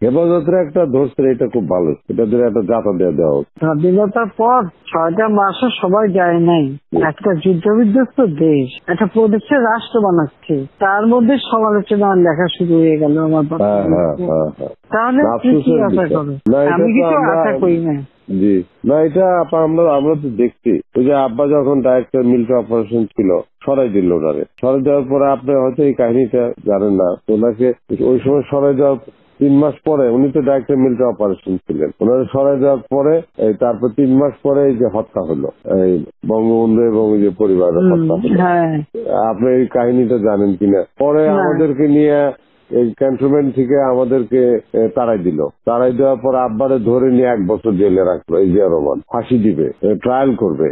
হেফাজতের একটা ধরছে, এটা খুব ভালো, এটা দিয়ে একটা জাতা দিয়ে দেওয়া হচ্ছে। স্বাধীনতার পর 6টা মাসও সবাই যায় নাই। একটা যুদ্ধ বিধ্বস্ত দেশ একটা প্রদেশের রাষ্ট্র বানাচ্ছে, তার মধ্যে সমালোচনা লেখা শুরু হয়ে গেল আমার বাবা। তাহলে আপনি কি আশা করেন? আমি কিছু আশা করি না। জি না, এটা আমরা তো দেখছি, ওই যে আব্বা যখন ডাইরেক্টর মিলিটারি অপারেশন ছিল, সরাই দিল ওনারে। সরাই দেওয়ার পরে আপনি হয়তো এই কাহিনীটা জানেন না, ওনাকে ওই সময় সরাই দেওয়ার 3 মাস পরে, উনি তো ডাইরেক্টর মিলিটারি অপারেশন ছিলেন, ওনারা সরাই দেওয়ার পরে তারপর 3 মাস পরে এই যে হত্যা হলো, এই বঙ্গবন্ধু এবং ওই যে পরিবারের হত্যা হলো। আপনি এই কাহিনীটা জানেন কিনা? পরে আমাদেরকে নিয়ে এই ক্যান্টনমেন্ট থেকে আমাদেরকে তাড়াই দিল। তাড়াই দেওয়ার পর আব্বারে ধরে নিয়ে 1 বছর জেলে রাখলো। এই জিয়া রহমান ফাঁসি দিবে, ট্রায়াল করবে,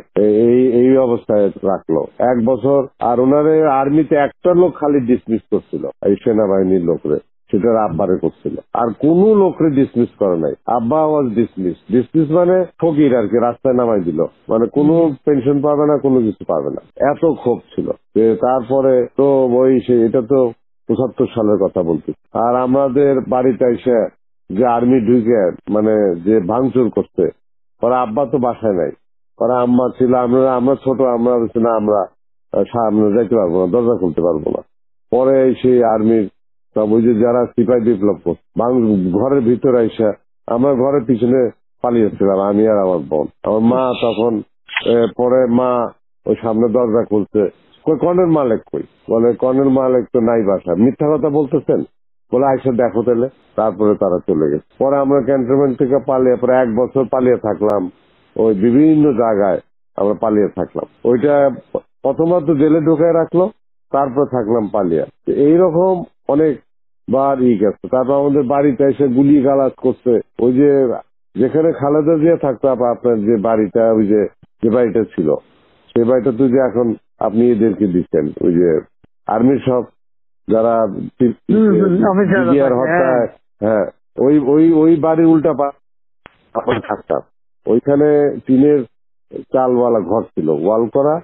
এই অবস্থায় রাখলো 1 বছর। আর ওনারে আর্মিতে একটা লোক খালি ডিসমিস করছিল, এই সেনাবাহিনীর লোকরে, সেটা আব্বারে করছিল। আর কোন লোকরে ডিসমিস করে নাই। আব্বা ওয়াজ ডিসমিস মানে ফকির আর কি, রাস্তায় নামাই দিল, মানে কোনো পেনশন পাবে না, কোনো কিছু পাবে না, এত ক্ষোভ ছিল। তারপরে তো এটা তো 75 সালের কথা বলছি। আর আমাদের বাড়িতে এসে যে আর্মি ঢুকে মানে যে ভাঙচুর করছে, ওরা আব্বা তো বাসায় নাই, ওরা আম্মা ছিল, আমরা ছোট, আমরা না আমরা সামনে যাইতে পারবো না, দরজা খুলতে পারবো না। পরে সেই আর্মির সব ওই যে যারা সিপাহী বিপ্লব করছে, ঘরের ভিতরে এসে আমরা ঘরের পিছনে পালিয়েছিলাম, আমি আর আমার বোন। আমার মা তখন পরে মা ওই সামনে দরজা খুলছে, কই কর্নেল মালিক কই? বলে কর্নেল মালিক তো নাই বাসায়। মিথ্যা কথা বলতেছেন? বলে আইসা দেখো তাহলে। তারপরে তারা চলে গেছে। পরে আমরা ক্যান্টনমেন্ট থেকে পালিয়ে পরে 1 বছর পালিয়ে থাকলাম, ওই বিভিন্ন জায়গায় আমরা পালিয়ে থাকলাম। ওইটা প্রথমবার তো জেলে ঢুকায় রাখলো, তারপর থাকলাম পালিয়ে। এইরকম অনেক বার গেছে। তারপর আমাদের বাড়িতে এসে গুলি গালাজ করছে। ওই যে যেখানে খালেদা জিয়া থাকতো, আপনার যে বাড়িটা, ওই যে বাড়িটা ছিল, সেই বাড়িটা তো যে এখন আপনি এদেরকে দিচ্ছেন, ওই যে আর্মির সব যারা হত্যায়, হ্যাঁ, ওই বাড়ির উল্টা আমরা থাকতাম। ওইখানে টিনের চালওয়ালা ঘর ছিল, ওয়াল করা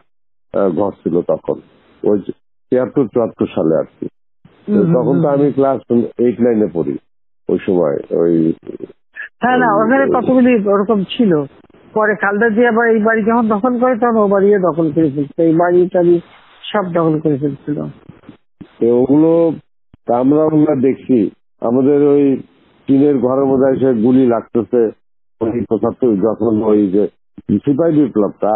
ঘর ছিল তখন, ওই 73-74 সালে আর কি। তখন তো আমি ক্লাস 8-9-এ পড়ি ওই সময়। ওই হ্যাঁ না, ওখানে কতগুলি ওরকম ছিল। পরে খালেদা জিয়া আবার এই বাড়ি যখন দখল করে, তখন ও বাড়িও দখল করে ফেলছে, এই বাড়ি টাড়ি সব দখল করে ফেলছিল। ওগুলো আমরা দেখছি। আমাদের ওই টিনের ঘরের মধ্যে এসে গুলি লাগতেছে। ওই 75 যখন ওই যে সিপাহী বিপ্লবটা,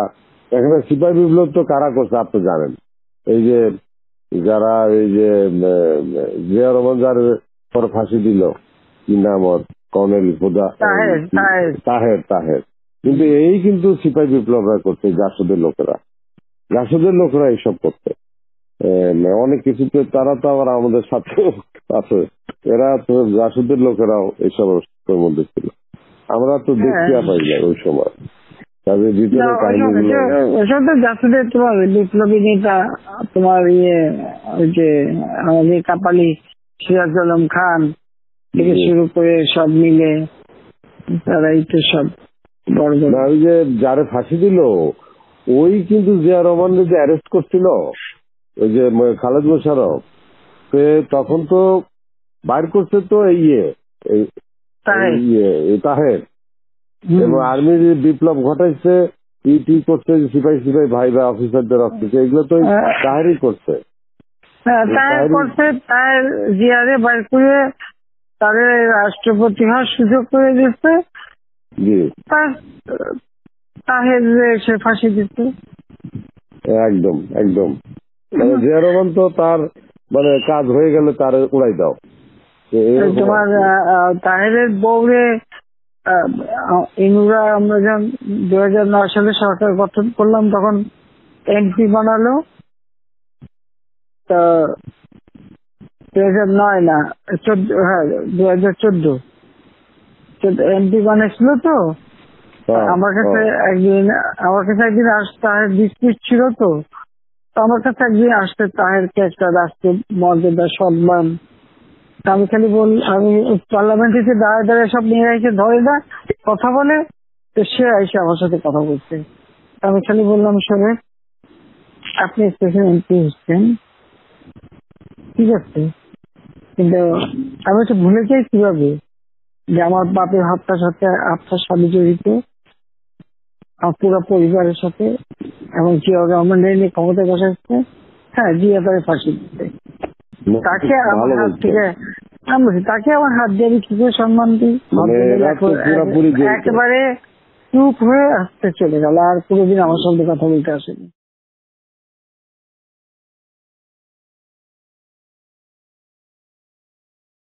এখানে সিপাহী বিপ্লব তো কারা করছে আপনি জানেন? এই যে যারা এই যে জিয়া রহমান যার পরে ফাঁসি দিল, কি নাম ওর, কর্নেল তাহের। কিন্তু এই কিন্তু সিপাহী বিপ্লবরা করছে, জাসদের লোকেরা এইসব করছে। অনেক কিছুতে তারা তো আবার আমাদের সাথে আছে। এরা তো জাসদের লোকেরাও এইসব মধ্যে ছিল। আমরা তো দেখতে পাই না ওই সময় তাদের ভিতরে কাহিনীগুলো। ওসব তো জাসদের তোমার বিপ্লবী নেতা, তোমার ওই যে আমাদের কাপালি সিরাজ আলম খান থেকে শুরু করে সব মিলে তারাই তো সব বড়। ওই যে যারে ফাঁসি দিল, ওই কিন্তু জিয়া রহমান যে অ্যারেস্ট করছিল, ওই যে খালেদ মোশাররফ, তখন তো বাইর করছে তো তাহের, এবং আর্মির বিপ্লব ঘটাইছে, ইটি করছে, সিপাহী ভাই বা অফিসারদের অফিসে, এগুলো তো তাহেরই করছে। তাহের জিয়ারে বাইর করে তাদের রাষ্ট্রপতি হওয়ার সুযোগ করে দিচ্ছে, তাহের সে ফাঁসি দিচ্ছে। একদম জিয়া রহমান তো তার মানে কাজ হয়ে গেলে তার উড়াই দাও। তোমার তাহেরের বউরে ইনুরা, আমরা যখন 2009 সালে সরকার গঠন করলাম, তখন এমপি বানালো। তা 2009 না 14, হ্যাঁ 2014 এমপি বানিয়েছিল। তো আমার কাছে একদিন তাহের ডিসপিউট ছিল, তো আমার কাছে একদিন আসতে তাহেরকে একটা রাষ্ট্র মর্যাদা সম্মান, আমি খালি আমি পার্লামেন্টে এসে দাঁড়ায় সব নিয়ে এসে ধরে না কথা বলে, তো সে এসে আমার সাথে কথা বলছে। আমি খালি বললাম, শোনে আপনি স্পেশাল এমপি হচ্ছেন, ঠিক আছে, কিন্তু আমি তো ভুলে যাই কিভাবে যে আমার বাপের হত্যার সাথে জড়িত, আমার পুরো পরিবারের সাথে, এবং জিয়া রহমানের নিয়ে ক্ষমতায় বসাচ্ছে। হ্যাঁ, জিয়া তাকে ফাঁসি দিতে, তাকে আমার হাত থেকে তাকে আমার হাত দিয়ে আমি কি করে সম্মান দিই? একেবারে চুপ হয়ে আসতে চলে গেল, আর কোনোদিন আমার সঙ্গে কথা বলতে আসেনি।